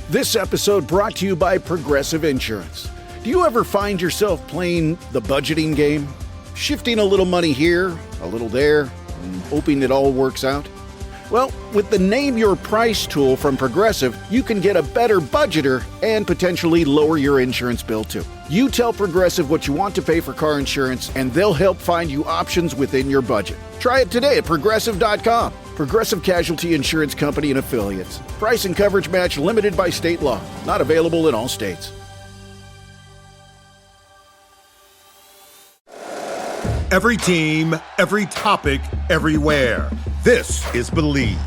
This episode brought to you by Progressive Insurance. Do you ever find yourself playing the budgeting game? Shifting a little money here, a little there, and hoping it all works out? Well, with the Name Your Price tool from Progressive, you can get a better budgeter and potentially lower your insurance bill too. You tell Progressive what you want to pay for car insurance, and they'll help find you options within your budget. Try it today at Progressive.com. Progressive Casualty Insurance Company and Affiliates. Price and coverage match limited by state law. Not available in all states. Every team, every topic, everywhere. This is Believe.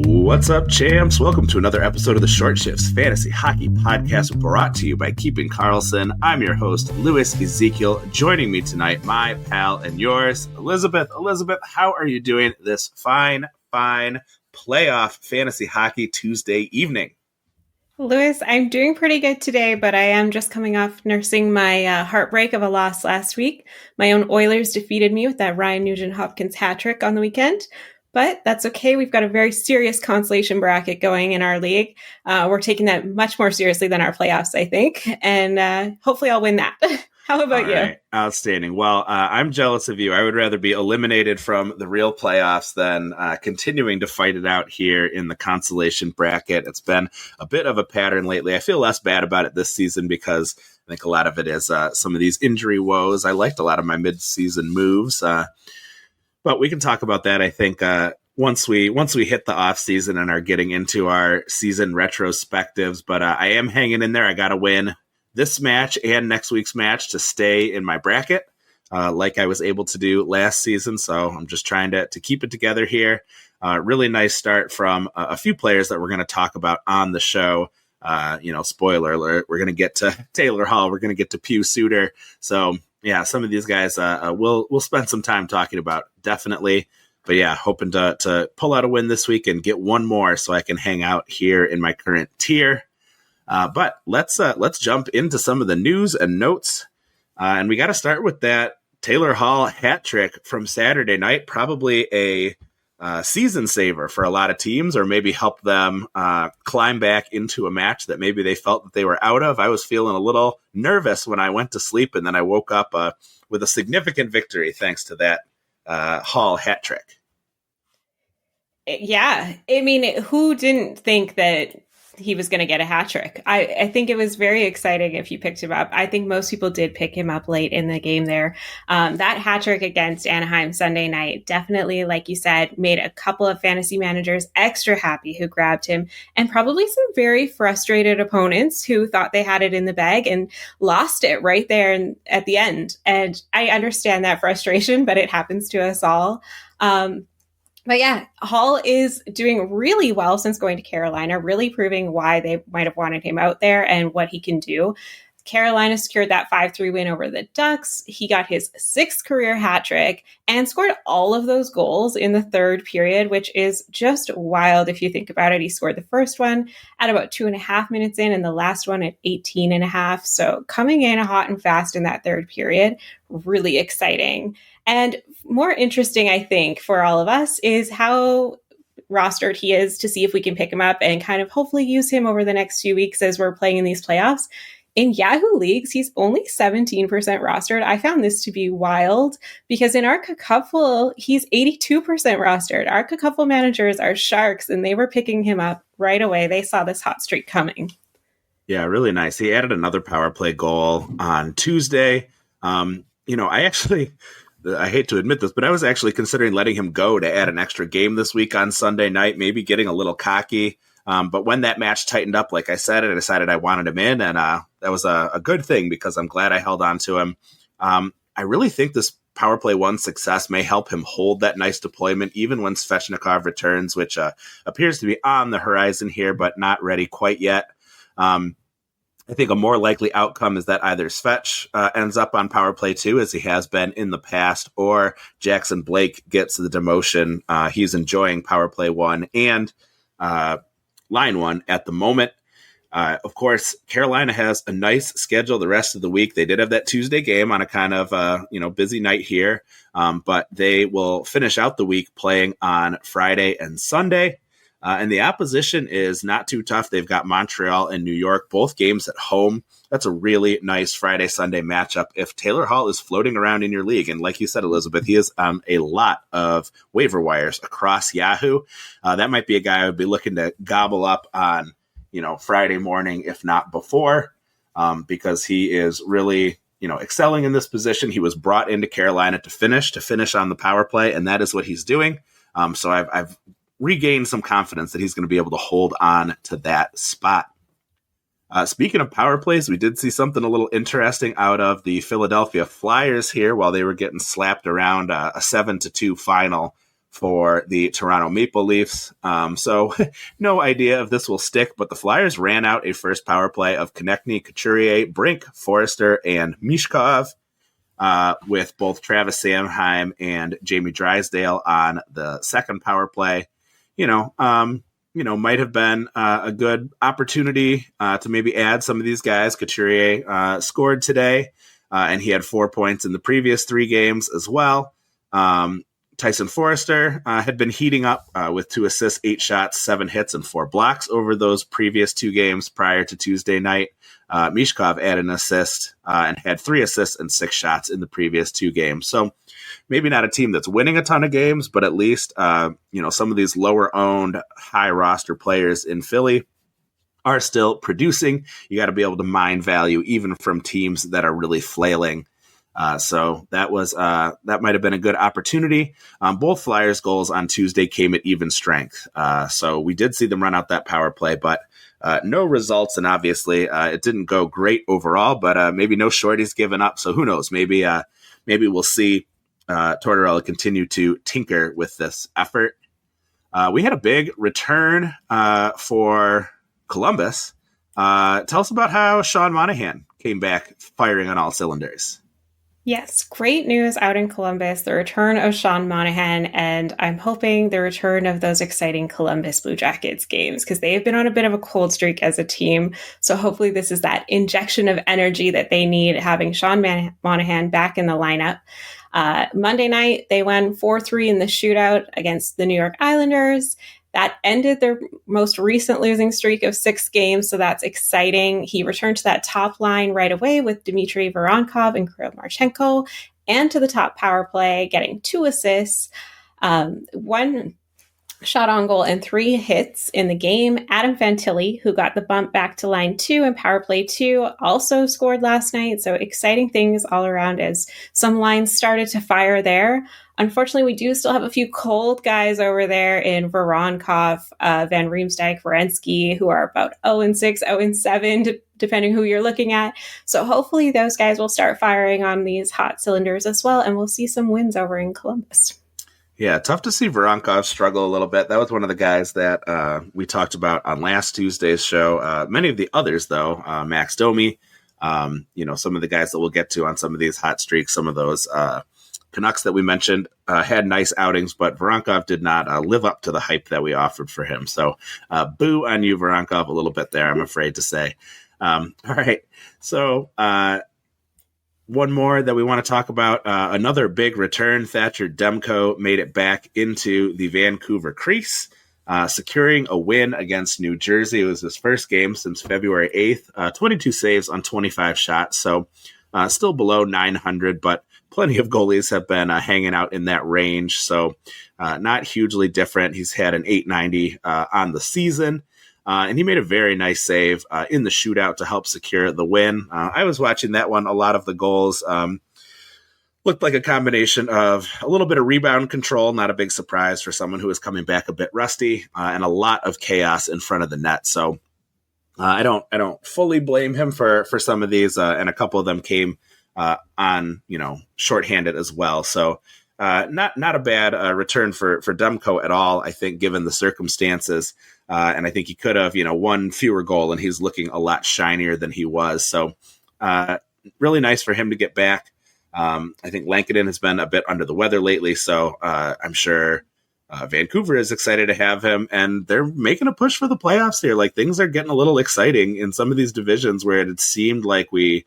What's up, champs? Welcome to another episode of the Short Shifts Fantasy Hockey Podcast, brought to you by Keeping Karlsson. I'm your host, Louis Ezekiel. Joining me tonight, my pal and yours, Elizabeth. Elizabeth, how are you doing this fine playoff fantasy hockey Tuesday evening? Louis, I'm doing pretty good today, but I am just coming off nursing my heartbreak of a loss last week. My own Oilers defeated me with that Ryan Nugent-Hopkins hat trick on the weekend. But that's okay. We've got a very serious consolation bracket going in our league. We're taking that much more seriously than our playoffs, I think. And hopefully I'll win that. How about you? Right. Outstanding. Well, I'm jealous of you. I would rather be eliminated from the real playoffs than continuing to fight it out here in the consolation bracket. It's been a bit of a pattern lately. I feel less bad about it this season because I think a lot of it is some of these injury woes. I liked a lot of my mid-season moves. But we can talk about that, I think, once we hit the off season and are getting into our season retrospectives. But I am hanging in there. I got to win this match and next week's match to stay in my bracket, like I was able to do last season. So I'm just trying to keep it together here. Really nice start from a few players that we're going to talk about on the show. Spoiler alert, we're going to get to Taylor Hall. We're going to get to Pius Suter. So yeah, some of these guys we'll spend some time talking about, definitely. But yeah, hoping to pull out a win this week and get one more so I can hang out here in my current tier. But let's jump into some of the news and notes. And we got to start with that Taylor Hall hat trick from Saturday night. Probably a season saver for a lot of teams, or maybe help them climb back into a match that maybe they felt that they were out of. I was feeling a little nervous when I went to sleep, and then I woke up with a significant victory thanks to that Hall hat trick. Yeah. I mean, who didn't think that he was going to get a hat trick? I think it was very exciting if you picked him up. I think most people did pick him up late in the game there. That hat trick against Anaheim Sunday night definitely, like you said, made a couple of fantasy managers extra happy who grabbed him, and probably some very frustrated opponents who thought they had it in the bag and lost it right there at the end. And I understand that frustration, but it happens to us all. But yeah, Hall is doing really well since going to Carolina, really proving why they might have wanted him out there and what he can do. Carolina secured that 5-3 win over the Ducks. He got his 6th career hat trick and scored all of those goals in the third period, which is just wild if you think about it. He scored the first one at about 2.5 minutes in and the last one at 18.5. So coming in hot and fast in that third period, really exciting. And more interesting, I think, for all of us is how rostered he is, to see if we can pick him up and kind of hopefully use him over the next few weeks as we're playing in these playoffs. In Yahoo leagues, he's only 17% rostered. I found this to be wild because in our Cupful, he's 82% rostered. Our Cupful managers are sharks, and they were picking him up right away. They saw this hot streak coming. Yeah, really nice. He added another power play goal on Tuesday. I hate to admit this, but I was actually considering letting him go to add an extra game this week on Sunday night, maybe getting a little cocky. But when that match tightened up, like I said, I decided I wanted him in, and that was a good thing because I'm glad I held on to him. I really think this Power Play 1 success may help him hold that nice deployment even when Svechnikov returns, which appears to be on the horizon here, but not ready quite yet. I think a more likely outcome is that either Svech ends up on power play 2, as he has been in the past, or Jackson Blake gets the demotion. He's enjoying power play 1 and line 1 at the moment. Of course, Carolina has a nice schedule the rest of the week. They did have that Tuesday game on a kind of busy night here, but they will finish out the week playing on Friday and Sunday. And the opposition is not too tough. They've got Montreal and New York, both games at home. That's a really nice Friday-Sunday matchup. If Taylor Hall is floating around in your league, and like you said, Elizabeth, he is on a lot of waiver wires across Yahoo, that might be a guy I would be looking to gobble up on, Friday morning, if not before, because he is really, excelling in this position. He was brought into Carolina to finish on the power play, and that is what he's doing. So I've regain some confidence that he's going to be able to hold on to that spot. Speaking of power plays, we did see something a little interesting out of the Philadelphia Flyers here while they were getting slapped around a 7-2 final for the Toronto Maple Leafs. So no idea if this will stick, but the Flyers ran out a first power play of Konechny, Couturier, Brink, Forrester, and Mishkov, with both Travis Sanheim and Jamie Drysdale on the second power play. Might have been a good opportunity to maybe add some of these guys. Couturier scored today, and he had 4 points in the previous 3 games as well. Tyson Forrester had been heating up with 2 assists, 8 shots, 7 hits, and 4 blocks over those previous 2 games prior to Tuesday night. Mishkov added an assist and had 3 assists and 6 shots in the previous 2 games. So maybe not a team that's winning a ton of games, but at least, some of these lower owned high roster players in Philly are still producing. You got to be able to mine value even from teams that are really flailing. So that might have been a good opportunity. Both Flyers goals on Tuesday came at even strength. So we did see them run out that power play, but no results. And obviously it didn't go great overall, but maybe no shorties given up. So who knows? Maybe we'll see Tortorella continue to tinker with this effort. We had a big return for Columbus. Tell us about how Sean Monahan came back firing on all cylinders. Yes, great news out in Columbus, the return of Sean Monahan, and I'm hoping the return of those exciting Columbus Blue Jackets games, because they've been on a bit of a cold streak as a team. So hopefully this is that injection of energy that they need, having Sean Monahan back in the lineup. Monday night, they won 4-3 in the shootout against the New York Islanders. That ended their most recent losing streak of 6 games, so that's exciting. He returned to that top line right away with Dmitry Voronkov and Kirill Marchenko, and to the top power play, getting 2 assists, 1 shot on goal, and 3 hits in the game. Adam Fantilli, who got the bump back to line 2 and power play 2, also scored last night. So exciting things all around as some lines started to fire there. Unfortunately, we do still have a few cold guys over there in Voronkov, Van Riemsdyk, Werenski, who are about 0-6, 0-7, depending who you're looking at. So hopefully those guys will start firing on these hot cylinders as well, and we'll see some wins over in Columbus. Yeah, tough to see Voronkov struggle a little bit. That was one of the guys that we talked about on last Tuesday's show. Many of the others, though, Max Domi, some of the guys that we'll get to on some of these hot streaks, some of those Canucks that we mentioned had nice outings, but Voronkov did not live up to the hype that we offered for him. So boo on you, Voronkov, a little bit there, I'm afraid to say. All right, so one more that we want to talk about, another big return. Thatcher Demko made it back into the Vancouver crease, securing a win against New Jersey. It was his first game since February 8th, 22 saves on 25 shots, so still below 900, but plenty of goalies have been hanging out in that range, so not hugely different. He's had an 890 on the season, and he made a very nice save in the shootout to help secure the win. I was watching that one. A lot of the goals looked like a combination of a little bit of rebound control, not a big surprise for someone who is coming back a bit rusty, and a lot of chaos in front of the net. So I don't fully blame him for some of these, and a couple of them came on, shorthanded as well. So not a bad return for Demko at all, I think, given the circumstances. And I think he could have, one fewer goal, and he's looking a lot shinier than he was. So really nice for him to get back. I think Lankinen has been a bit under the weather lately, so I'm sure Vancouver is excited to have him, and they're making a push for the playoffs here. Like, things are getting a little exciting in some of these divisions where it seemed like we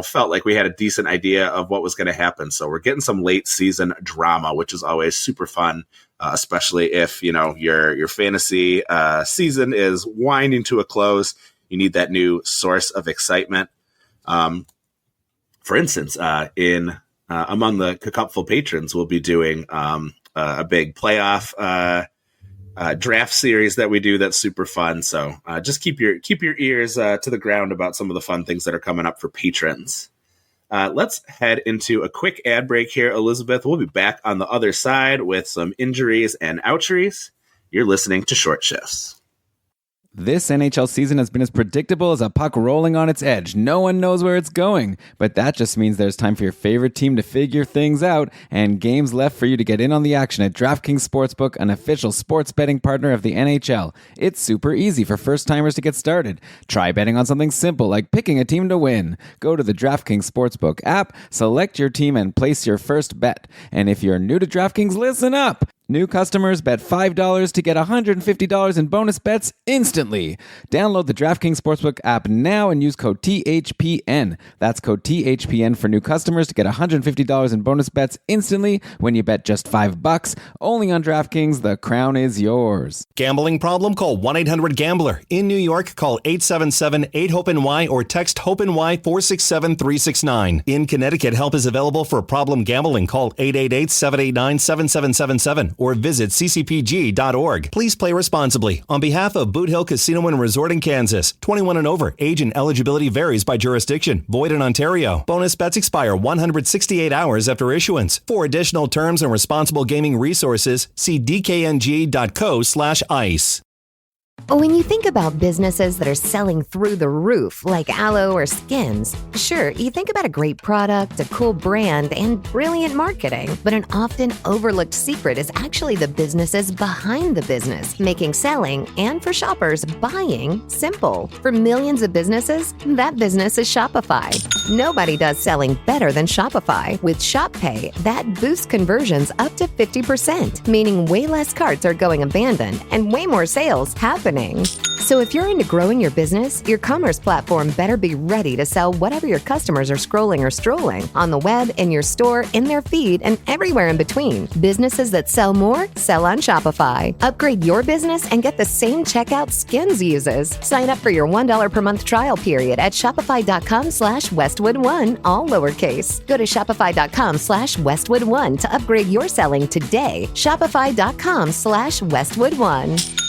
felt like we had a decent idea of what was going to happen. So we're getting some late season drama, which is always super fun, especially if, your fantasy season is winding to a close. You need that new source of excitement. For instance, among the Cupful patrons, we'll be doing a big playoff draft series that we do that's super fun. So just keep your ears to the ground about some of the fun things that are coming up for patrons. Let's head into a quick ad break here, Elizabeth. We'll be back on the other side with some injuries and outjuries. You're listening to Short Shifts. This NHL season has been as predictable as a puck rolling on its edge. No one knows where it's going, but that just means there's time for your favorite team to figure things out and games left for you to get in on the action at DraftKings Sportsbook, an official sports betting partner of the NHL. It's super easy for first-timers to get started. Try betting on something simple like picking a team to win. Go to the DraftKings Sportsbook app, select your team, and place your first bet. And if you're new to DraftKings, listen up! New customers bet $5 to get $150 in bonus bets instantly. Download the DraftKings Sportsbook app now and use code THPN. That's code THPN for new customers to get $150 in bonus bets instantly when you bet just $5. Only on DraftKings, the crown is yours. Gambling problem? Call 1-800-GAMBLER. In New York, call 877-8-HOPE-NY or text HOPE-NY 467-369. In Connecticut, help is available for problem gambling. Call 888-789-7777. Or visit ccpg.org. Please play responsibly. On behalf of Boot Hill Casino and Resort in Kansas, 21 and over. Age and eligibility varies by jurisdiction. Void in Ontario. Bonus bets expire 168 hours after issuance. For additional terms and responsible gaming resources, see dkng.co/ice. When you think about businesses that are selling through the roof, like aloe or skins, sure, you think about a great product, a cool brand, and brilliant marketing. But an often overlooked secret is actually the businesses behind the business, making selling, and for shoppers, buying, simple. For millions of businesses, that business is Shopify. Nobody does selling better than Shopify. With Shop Pay, that boosts conversions up to 50%, meaning way less carts are going abandoned and way more sales happening. So if you're into growing your business, your commerce platform better be ready to sell whatever your customers are scrolling or strolling on the web, in your store, in their feed, and everywhere in between. Businesses that sell more, sell on Shopify. Upgrade your business and get the same checkout Skins uses. Sign up for your $1 per month trial period at shopify.com/Westwood1, all lowercase. Go to shopify.com/Westwood1 to upgrade your selling today. Shopify.com/Westwood1.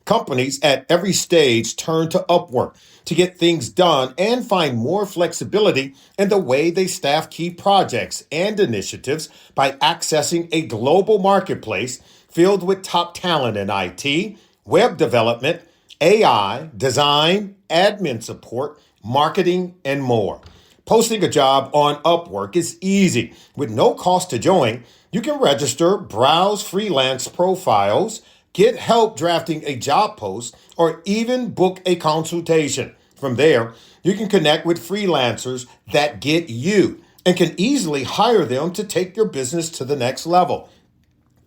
Companies at every stage turn to Upwork to get things done and find more flexibility in the way they staff key projects and initiatives by accessing a global marketplace filled with top talent in IT, web development, AI, design, admin support, marketing, and more. Posting a job on Upwork is easy. With no cost to join, you can register, browse freelance profiles, get help drafting a job post, or even book a consultation. From there, you can connect with freelancers that get you and can easily hire them to take your business to the next level.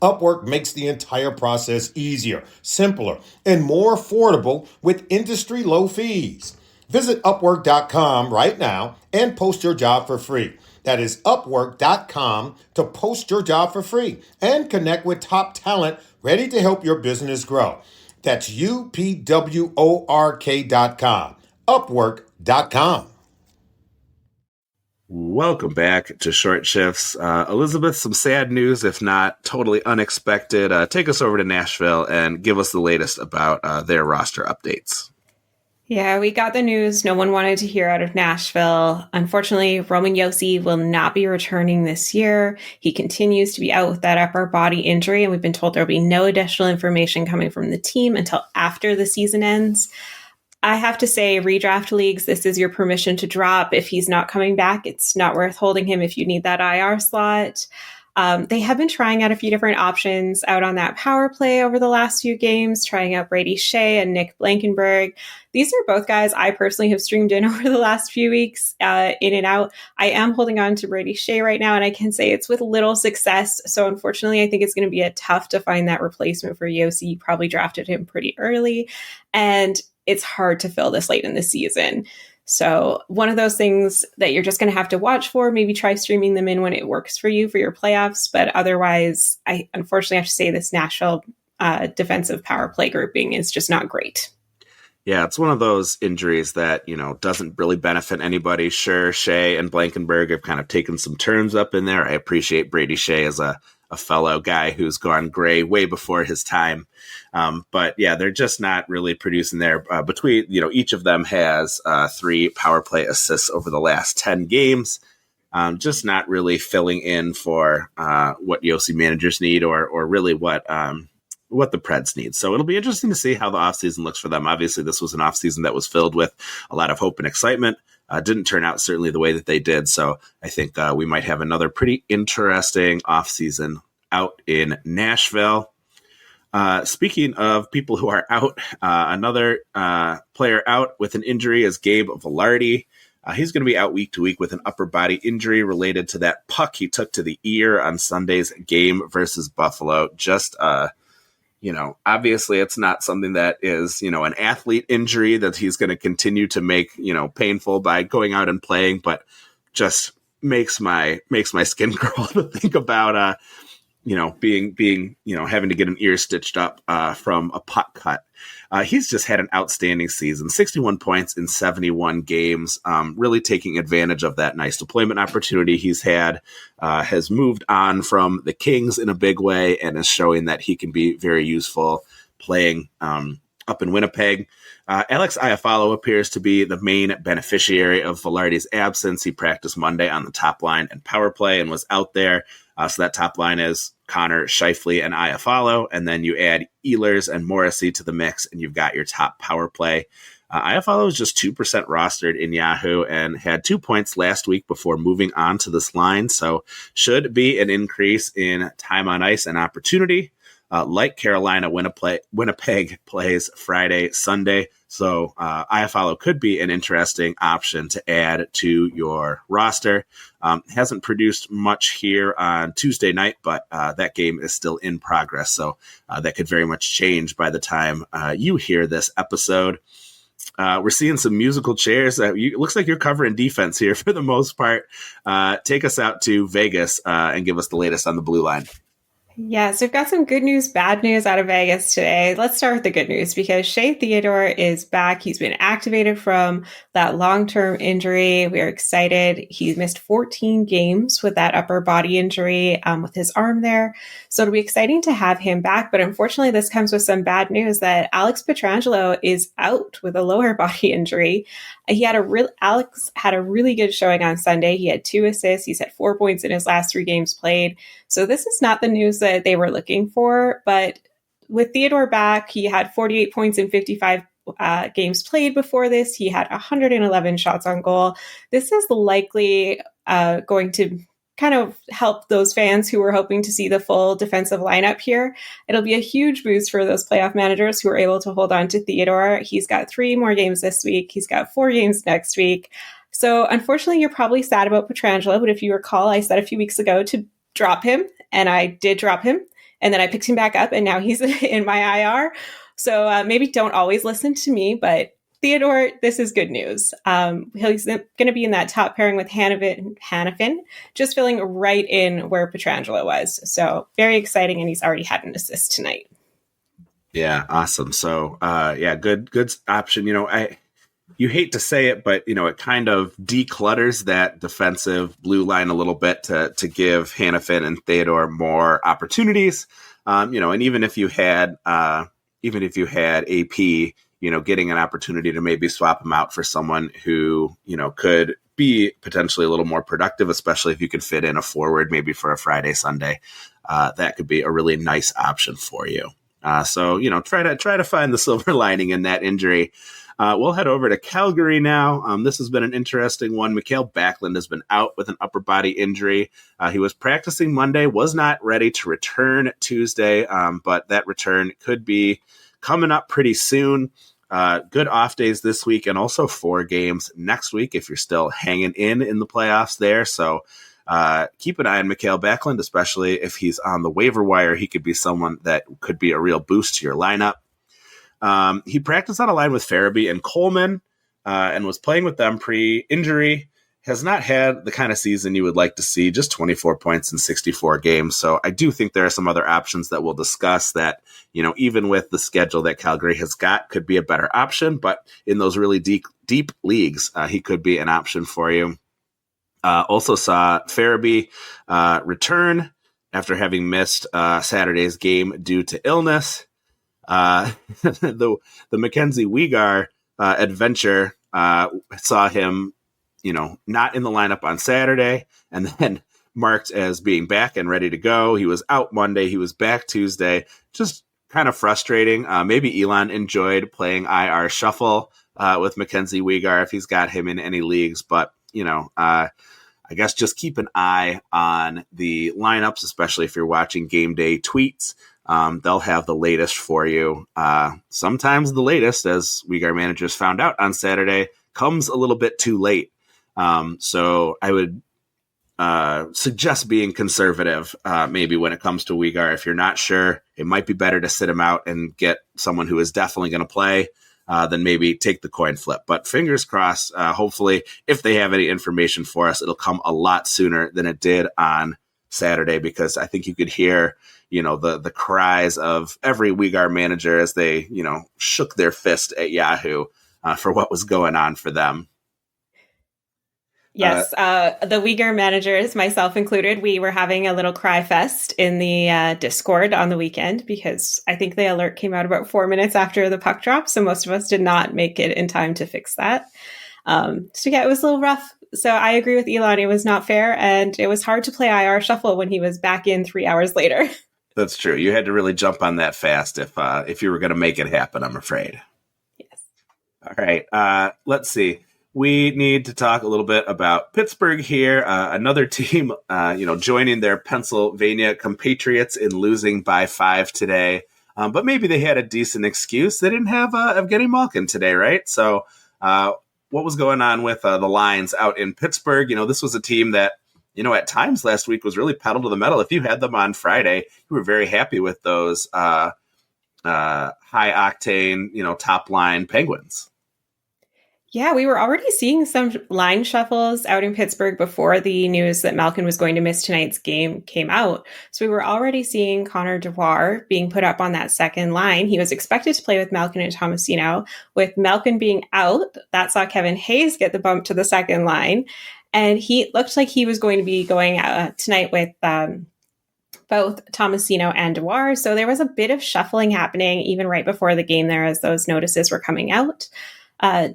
Upwork makes the entire process easier, simpler, and more affordable with industry low fees. Visit Upwork.com right now and post your job for free. That is Upwork.com to post your job for free and connect with top talent ready to help your business grow. That's UPWORK.com. Upwork.com. Welcome back to Short Shifts. Elizabeth, some sad news, if not totally unexpected. Take us over to Nashville and give us the latest about their roster updates. Yeah, we got the news no one wanted to hear out of Nashville. Unfortunately, Roman Josi will not be returning this year. He continues to be out with that upper body injury, and we've been told there will be no additional information coming from the team until after the season ends. I have to say, redraft leagues, this is your permission to drop. If he's not coming back, it's not worth holding him if you need that IR slot. They have been trying out a few different options out on that power play over the last few games, trying out Brady Shea and Nick Blankenberg. These are both guys I personally have streamed in over the last few weeks, in and out. I am holding on to Brady Shea right now, and I can say it's with little success. So unfortunately, I think it's going to be tough to find that replacement for Josi. You probably drafted him pretty early, and it's hard to fill this late in the season. So one of those things that you're just going to have to watch for, maybe try streaming them in when it works for you for your playoffs. But otherwise, I unfortunately have to say this Nashville defensive power play grouping is just not great. Yeah, it's one of those injuries that, doesn't really benefit anybody. Sure, Shea and Blankenberg have kind of taken some turns up in there. I appreciate Brady Shea as a fellow guy who's gone gray way before his time. But yeah, they're just not really producing there. Between, each of them has 3 power play assists over the last 10 games. Just not really filling in for what Josi managers need or really what the Preds need. So it'll be interesting to see how the offseason looks for them. Obviously, this was an offseason that was filled with a lot of hope and excitement. Didn't turn out certainly the way that they did. So I think we might have another pretty interesting offseason out in Nashville. Speaking of people who are out, another player out with an injury is Gabe Vilardi. He's going to be out week to week with an upper body injury related to that puck he took to the ear on Sunday's game versus Buffalo. Just obviously it's not something that is, an athlete injury that he's going to continue to make, painful by going out and playing, but just makes my skin crawl to think about, being, having to get an ear stitched up from a puck cut. He's just had an outstanding season, 61 points in 71 games, really taking advantage of that nice deployment opportunity he's had, has moved on from the Kings in a big way and is showing that he can be very useful playing up in Winnipeg. Alex Iafallo appears to be the main beneficiary of Vilardi's absence. He practiced Monday on the top line and power play and was out there. So that top line is Connor, Scheifele, and Iafallo, and then you add Ehlers and Morrissey to the mix, and you've got your top power play. Iafallo is just 2% rostered in Yahoo and had 2 points last week before moving on to this line, so should be an increase in time on ice and opportunity. Like Carolina, Winnipeg plays Friday, Sunday, so Iafallo could be an interesting option to add to your roster. Hasn't produced much here on Tuesday night, but that game is still in progress, so that could very much change by the time you hear this episode. We're seeing some musical chairs. It looks like you're covering defense here for the most part. Take us out to Vegas and give us the latest on the blue line. Yes, we've got some good news, bad news out of Vegas today. Let's start with the good news because Shea Theodore is back. He's been activated from that long-term injury. We're excited. He missed 14 games with that upper body injury with his arm there. So it'll be exciting to have him back. But unfortunately, this comes with some bad news that Alex Pietrangelo is out with a lower body injury. Alex had a really good showing on Sunday. He had 2 assists. He's had 4 points in his last 3 games played. So this is not the news that they were looking for, but with Theodore back, he had 48 points in 55 games played before this. He had 111 shots on goal. This is likely going to kind of help those fans who were hoping to see the full defensive lineup here. It'll be a huge boost for those playoff managers who are able to hold on to Theodore. He's got 3 more games this week. He's got 4 games next week. So unfortunately, you're probably sad about Pietrangelo, but if you recall, I said a few weeks ago to drop him, and I did drop him, and then I picked him back up, and now he's in my IR. So maybe don't always listen to me, but Theodore, this is good news. He's going to be in that top pairing with Hanifin, just filling right in where Pietrangelo was. So very exciting, and he's already had an assist tonight. Yeah, awesome. So good option. You hate to say it, but it kind of declutters that defensive blue line a little bit to give Hanifin and Theodore more opportunities. And even if you had AP, getting an opportunity to maybe swap him out for someone who could be potentially a little more productive, especially if you could fit in a forward maybe for a Friday, Sunday, that could be a really nice option for you. So try to find the silver lining in that injury. We'll head over to Calgary now. This has been an interesting one. Mikael Backlund has been out with an upper body injury. He was practicing Monday, was not ready to return Tuesday, but that return could be coming up pretty soon. Good off days this week and also 4 games next week if you're still hanging in the playoffs there. So keep an eye on Mikael Backlund, especially if he's on the waiver wire. He could be someone that could be a real boost to your lineup. He practiced on a line with Farabee and Coleman and was playing with them pre-injury. Has not had the kind of season you would like to see, just 24 points in 64 games. So I do think there are some other options that we'll discuss that, even with the schedule that Calgary has got, could be a better option. But in those really deep leagues, he could be an option for you. Also saw Farabee return after having missed Saturday's game due to illness. The Mackenzie Weegar adventure saw him, not in the lineup on Saturday and then marked as being back and ready to go. He was out Monday. He was back Tuesday. Just kind of frustrating. Maybe Elon enjoyed playing IR shuffle with Mackenzie Weegar if he's got him in any leagues. But, I guess just keep an eye on the lineups, especially if you're watching game day tweets. They'll have the latest for you. Sometimes the latest, as Weegar managers found out on Saturday, comes a little bit too late. So I would suggest being conservative maybe when it comes to Weegar. If you're not sure, it might be better to sit him out and get someone who is definitely going to play than maybe take the coin flip. But fingers crossed, hopefully, if they have any information for us, it'll come a lot sooner than it did on Saturday, because I think you could hear the cries of every Weegar manager as they, shook their fist at Yahoo for what was going on for them. Yes, the Weegar managers, myself included, we were having a little cry fest in the Discord on the weekend because I think the alert came out about 4 minutes after the puck drop. So most of us did not make it in time to fix that. So yeah, it was a little rough. So I agree with Elon. It was not fair. And it was hard to play IR shuffle when he was back in 3 hours later. That's true. You had to really jump on that fast if you were going to make it happen, I'm afraid. Yes. All right. Let's see. We need to talk a little bit about Pittsburgh here. Another team, joining their Pennsylvania compatriots in losing by 5 today. But maybe they had a decent excuse. They didn't have Evgeny Malkin today, right? So what was going on with the Lions out in Pittsburgh? This was a team that, at times last week was really pedal to the metal. If you had them on Friday, you were very happy with those high octane, top line Penguins. Yeah, we were already seeing some line shuffles out in Pittsburgh before the news that Malkin was going to miss tonight's game came out. So we were already seeing Connor Dewar being put up on that second line. He was expected to play with Malkin and Tomasino. With Malkin being out, that saw Kevin Hayes get the bump to the second line. And he looked like he was going to be going tonight with both Tomasino and Dewar. So there was a bit of shuffling happening even right before the game there as those notices were coming out.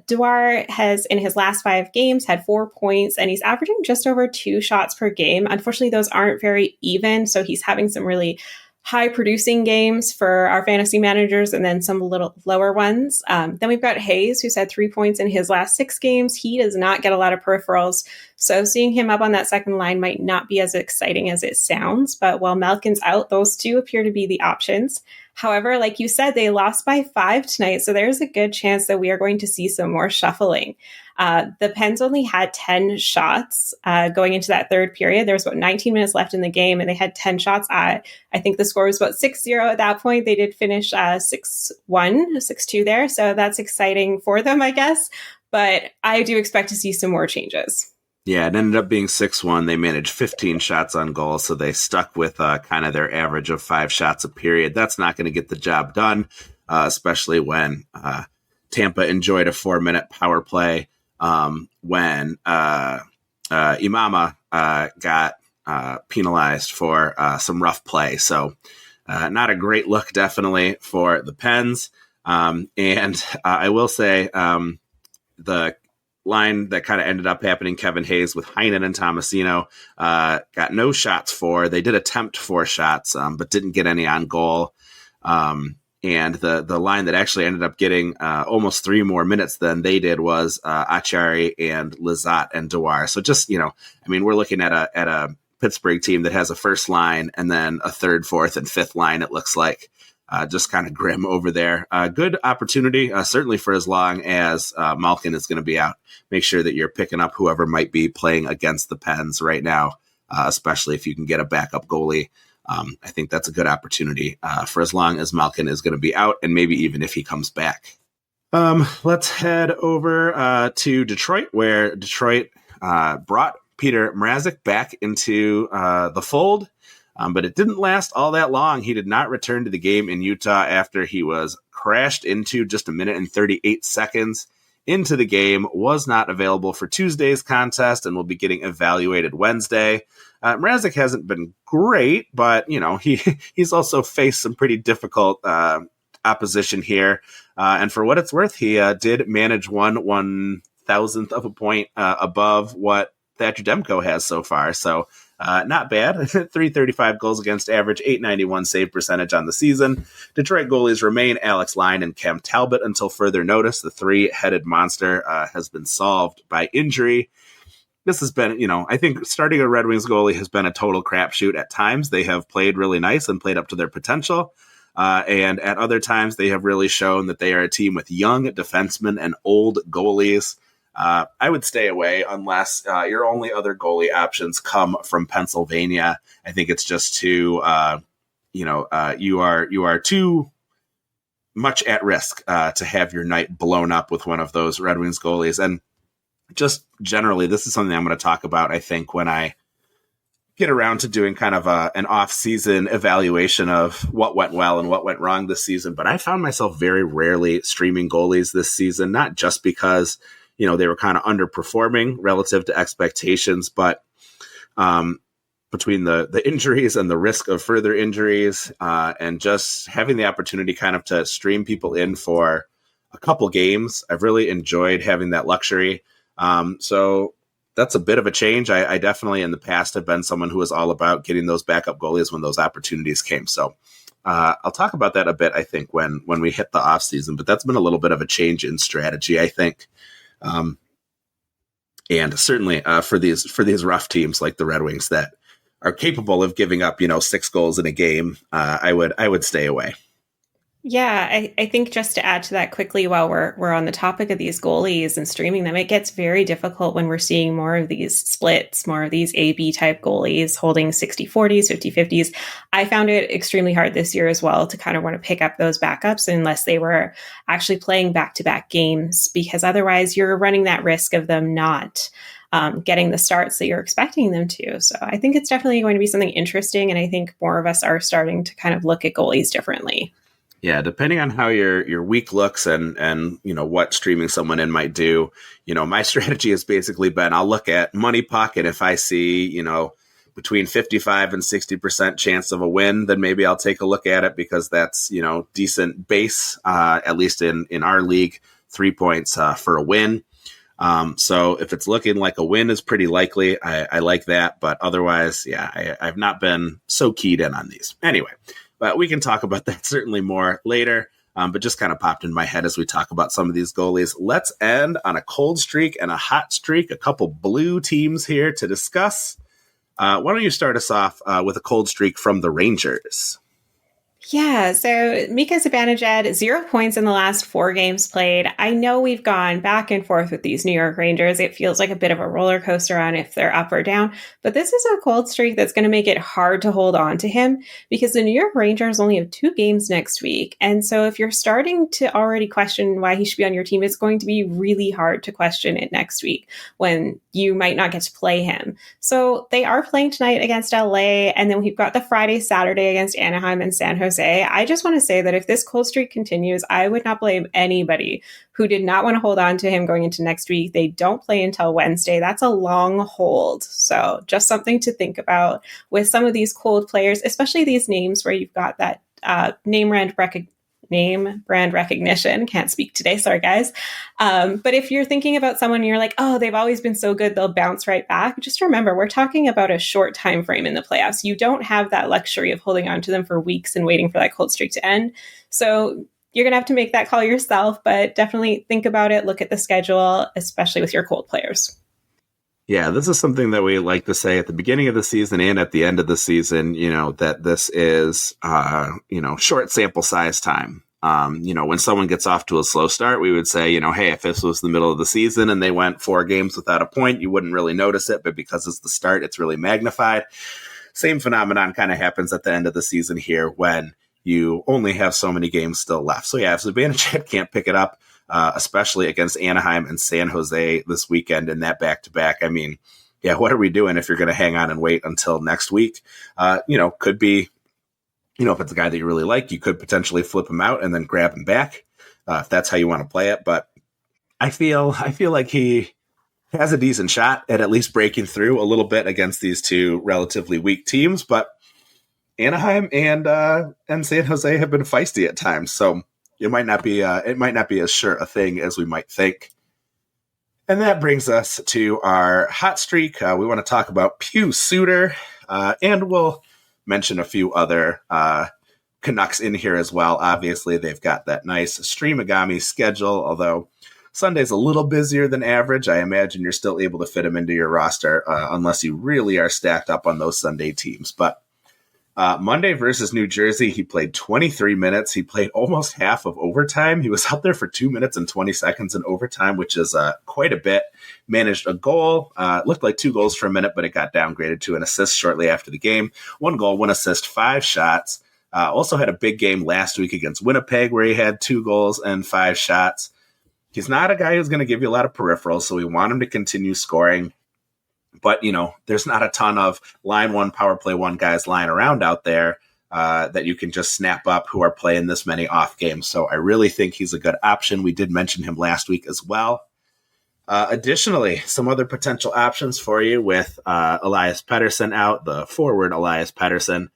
Dewar has, in his last 5 games, had 4 points, and he's averaging just over 2 shots per game. Unfortunately, those aren't very even, so he's having some really high-producing games for our fantasy managers and then some little lower ones. Then we've got Hayes, who's had 3 points in his last 6 games. He does not get a lot of peripherals, so seeing him up on that second line might not be as exciting as it sounds, but while Malkin's out, those two appear to be the options. However, like you said, they lost by 5 tonight, so there's a good chance that we are going to see some more shuffling. The Pens only had 10 shots going into that third period. There was about 19 minutes left in the game, and they had 10 shots. I think the score was about 6-0 at that point. They did finish 6-1, 6-2 there, so that's exciting for them, I guess. But I do expect to see some more changes. Yeah, it ended up being 6-1. They managed 15 shots on goal, so they stuck with kind of their average of 5 shots a period. That's not going to get the job done, especially when Tampa enjoyed a 4-minute power play when Imama got penalized for some rough play. So not a great look, definitely, for the Pens. And I will say the line that kind of ended up happening, Kevin Hayes with Heinen and Tomasino, got no shots for. They did attempt 4 shots, but didn't get any on goal. And the line that actually ended up getting almost 3 more minutes than they did was Acciari and Lizotte and Dewar. So just, we're looking at a Pittsburgh team that has a first line and then a third, fourth, and fifth line, it looks like. Just kind of grim over there. Good opportunity, certainly for as long as Malkin is going to be out. Make sure that you're picking up whoever might be playing against the Pens right now, especially if you can get a backup goalie. I think that's a good opportunity for as long as Malkin is going to be out, and maybe even if he comes back. Let's head over to Detroit, where Detroit brought Peter Mrazek back into the fold. But it didn't last all that long. He did not return to the game in Utah after he was crashed into just 1 minute and 38 seconds into the game, was not available for Tuesday's contest, and will be getting evaluated Wednesday. Mrazek hasn't been great, but, he's also faced some pretty difficult opposition here. And for what it's worth, he did manage 1/1000th of a point above what Thatcher Demko has so far. So, not bad. 335 goals against average, 891 save percentage on the season. Detroit goalies remain Alex Line and Cam Talbot until further notice. The 3-headed monster has been solved by injury. This has been, I think starting a Red Wings goalie has been a total crapshoot at times. They have played really nice and played up to their potential. And at other times, they have really shown that they are a team with young defensemen and old goalies. I would stay away unless your only other goalie options come from Pennsylvania. I think it's just too, you are too much at risk to have your night blown up with one of those Red Wings goalies. And just generally, this is something I'm going to talk about, I think, when I get around to doing kind of an off-season evaluation of what went well and what went wrong this season. But I found myself very rarely streaming goalies this season, not just because they were kind of underperforming relative to expectations, but between the injuries and the risk of further injuries and just having the opportunity kind of to stream people in for a couple games, I've really enjoyed having that luxury. So that's a bit of a change. I definitely in the past have been someone who was all about getting those backup goalies when those opportunities came. So I'll talk about that a bit, I think, when we hit the off season, but that's been a little bit of a change in strategy, I think. And certainly for these rough teams like the Red Wings that are capable of giving up, 6 goals in a game, I would stay away. Yeah, I think just to add to that quickly while we're on the topic of these goalies and streaming them, it gets very difficult when we're seeing more of these splits, more of these A-B type goalies holding 60-40s, 50-50s. I found it extremely hard this year as well to kind of want to pick up those backups unless they were actually playing back-to-back games, because otherwise you're running that risk of them not getting the starts that you're expecting them to. So I think it's definitely going to be something interesting, and I think more of us are starting to kind of look at goalies differently. Yeah, depending on how your week looks and what streaming someone in might do, my strategy has basically been I'll look at Money Puck, and if I see, between 55 and 60% chance of a win, then maybe I'll take a look at it because that's, decent base, at least in our league, 3 points for a win. So if it's looking like a win is pretty likely, I like that. But otherwise, yeah, I've not been so keyed in on these. Anyway. But we can talk about that certainly more later, but just kind of popped in my head as we talk about some of these goalies. Let's end on a cold streak and a hot streak, a couple blue teams here to discuss. Why don't you start us off with a cold streak from the Rangers? Yeah, so Mika Zibanejad, 0 points in the last 4 games played. I know we've gone back and forth with these New York Rangers. It feels like a bit of a roller coaster on if they're up or down, but this is a cold streak that's going to make it hard to hold on to him because the New York Rangers only have 2 games next week. And so if you're starting to already question why he should be on your team, it's going to be really hard to question it next week when you might not get to play him. So they are playing tonight against LA, and then we've got the Friday, Saturday against Anaheim and San Jose. I just want to say that if this cold streak continues, I would not blame anybody who did not want to hold on to him going into next week. They don't play until Wednesday. That's a long hold. So just something to think about with some of these cold players, especially these names where you've got that name brand name brand recognition. Can't speak today. Sorry, guys. But if you're thinking about someone and you're like, oh, they've always been so good, they'll bounce right back. Just remember, we're talking about a short time frame in the playoffs. You don't have that luxury of holding on to them for weeks and waiting for that cold streak to end. So you're going to have to make that call yourself, but definitely think about it. Look at the schedule, especially with your cold players. Yeah, this is something that we like to say at the beginning of the season and at the end of the season, that this is, short sample size time. When someone gets off to a slow start, we would say, hey, if this was the middle of the season and they went 4 games without a point, you wouldn't really notice it. But because it's the start, it's really magnified. Same phenomenon kind of happens at the end of the season here when you only have so many games still left. So yeah, if Zibanejad can't pick it up, especially against Anaheim and San Jose this weekend in that back-to-back, I mean, yeah, what are we doing if you're going to hang on and wait until next week? Could be, if it's a guy that you really like, you could potentially flip him out and then grab him back if that's how you want to play it. But I feel like he has a decent shot at least breaking through a little bit against these two relatively weak teams. But Anaheim and San Jose have been feisty at times, so it might not be as sure a thing as we might think. And that brings us to our hot streak. We want to talk about Pius Suter, and we'll mention a few other Canucks in here as well. Obviously, they've got that nice Streamagami schedule, although Sunday's a little busier than average. I imagine you're still able to fit them into your roster unless you really are stacked up on those Sunday teams. But Monday versus New Jersey, he played 23 minutes. He played almost half of overtime. He was out there for 2 minutes and 20 seconds in overtime, which is quite a bit. Managed a goal. Looked like 2 goals for a minute, but it got downgraded to an assist shortly after the game. 1 goal, 1 assist, 5 shots. Also had a big game last week against Winnipeg where he had 2 goals and 5 shots. He's not a guy who's going to give you a lot of peripherals, so we want him to continue scoring. But, there's not a ton of line 1, power play 1 guys lying around out there that you can just snap up who are playing this many off games. So I really think he's a good option. We did mention him last week as well. Additionally, some other potential options for you with Elias Pettersson out, the forward Elias Pettersson.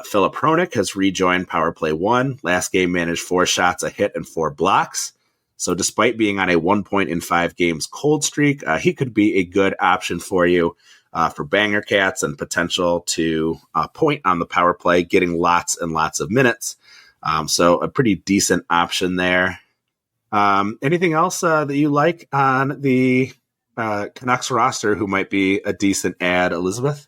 Filip Hronek has rejoined power play 1. Last game managed 4 shots, a hit, and 4 blocks. So despite being on a 1 point in 5 games cold streak, he could be a good option for you for banger cats and potential to point on the power play, getting lots and lots of minutes. So a pretty decent option there. Anything else that you like on the Canucks roster who might be a decent add, Elizabeth?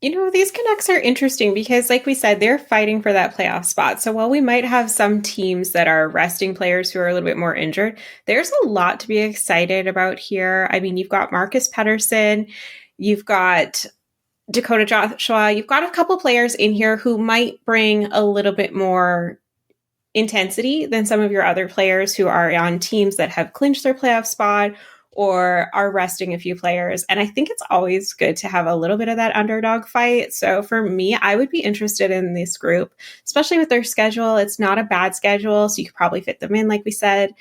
These Canucks are interesting because, like we said, they're fighting for that playoff spot. So while we might have some teams that are resting players who are a little bit more injured, there's a lot to be excited about here. I mean, you've got Marcus Pettersson, you've got Dakota Joshua, you've got a couple players in here who might bring a little bit more intensity than some of your other players who are on teams that have clinched their playoff spot or are resting a few players. And I think it's always good to have a little bit of that underdog fight. So for me, I would be interested in this group, especially with their schedule. It's not a bad schedule, so you could probably fit them in, like we said.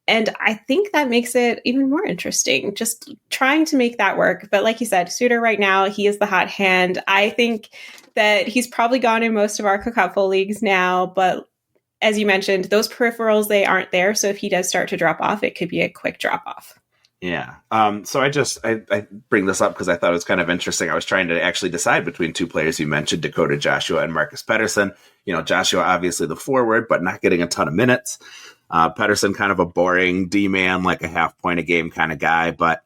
And I think that makes it even more interesting, just trying to make that work. But like you said, Suter right now, he is the hot hand. I think that he's probably gone in most of our Cupful leagues now, but as you mentioned, those peripherals, they aren't there. So if he does start to drop off, it could be a quick drop off. Yeah. So I bring this up because I thought it was kind of interesting. I was trying to actually decide between 2 players you mentioned, Dakota Joshua and Marcus Pettersson. Joshua, obviously the forward, but not getting a ton of minutes. Pettersson, kind of a boring D-man, like a half point a game kind of guy, but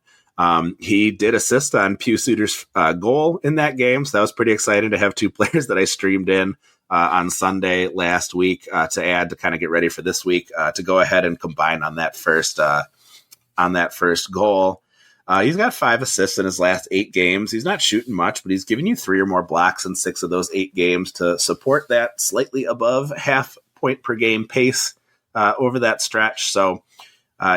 he did assist on Pius Suter's goal in that game. So that was pretty exciting to have 2 players that I streamed in on Sunday last week to add to kind of get ready for this week to go ahead and combine on that first goal. He's got 5 assists in his last 8 games. He's not shooting much, but he's giving you 3 or more blocks in 6 of those 8 games to support that slightly above half point per game pace over that stretch. So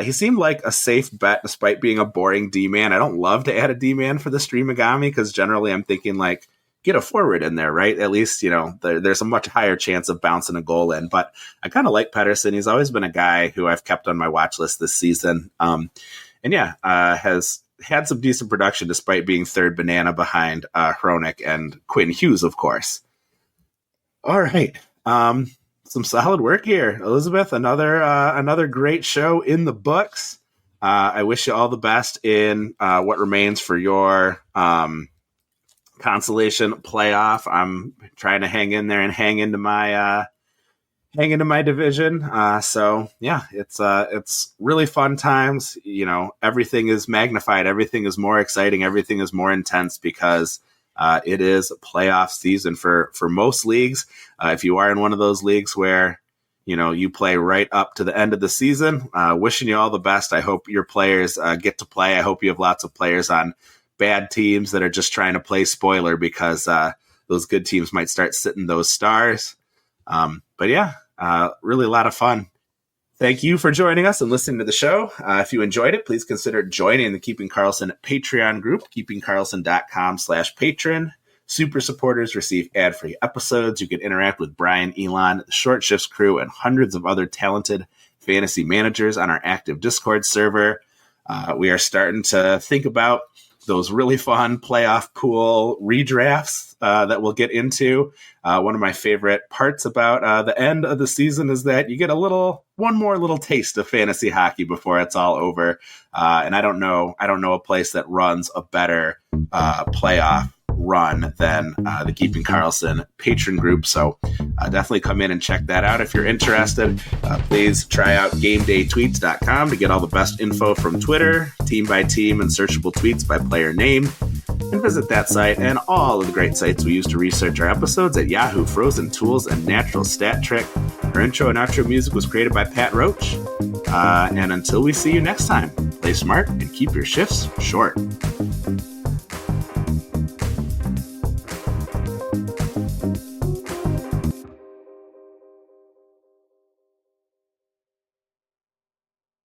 he seemed like a safe bet despite being a boring D-man. I don't love to add a D-man for the Streamagami because generally I'm thinking like, get a forward in there, right? At least, there's a much higher chance of bouncing a goal in. But I kind of like Pettersson. He's always been a guy who I've kept on my watch list this season. Has had some decent production despite being third banana behind Hronek and Quinn Hughes, of course. All right. solid work here, Elizabeth. Another great show in the books. I wish you all the best in what remains for your consolation playoff. I'm trying to hang in there and hang into my division. So yeah, it's really fun times. You know, everything is magnified. Everything is more exciting. Everything is more intense because it is playoff season for most leagues. If you are in one of those leagues where, you know, you play right up to the end of the season, wishing you all the best. I hope your players get to play. I hope you have lots of players on bad teams that are just trying to play spoiler because those good teams might start sitting those stars. But yeah, really a lot of fun. Thank you for joining us and listening to the show. If you enjoyed it, please consider joining the Keeping Karlsson Patreon group, keepingkarlsson.com/patron. Super supporters receive ad-free episodes. You can interact with Brian, Elon, the Short Shifts crew, and hundreds of other talented fantasy managers on our active Discord server. We are starting to think about those really fun playoff pool redrafts that we'll get into. One of my favorite parts about the end of the season is that you get one more little taste of fantasy hockey before it's all over. And I don't know a place that runs a better playoff run than the Keeping Karlsson patron group. So definitely come in and check that out. If you're interested, please try out GameDayTweets.com to get all the best info from Twitter, team by team, and searchable tweets by player name. And visit that site and all of the great sites we use to research our episodes at Yahoo, Frozen Tools, and Natural Stat Trick. Our intro and outro music was created by Pat Roach. And until we see you next time, play smart and keep your shifts short.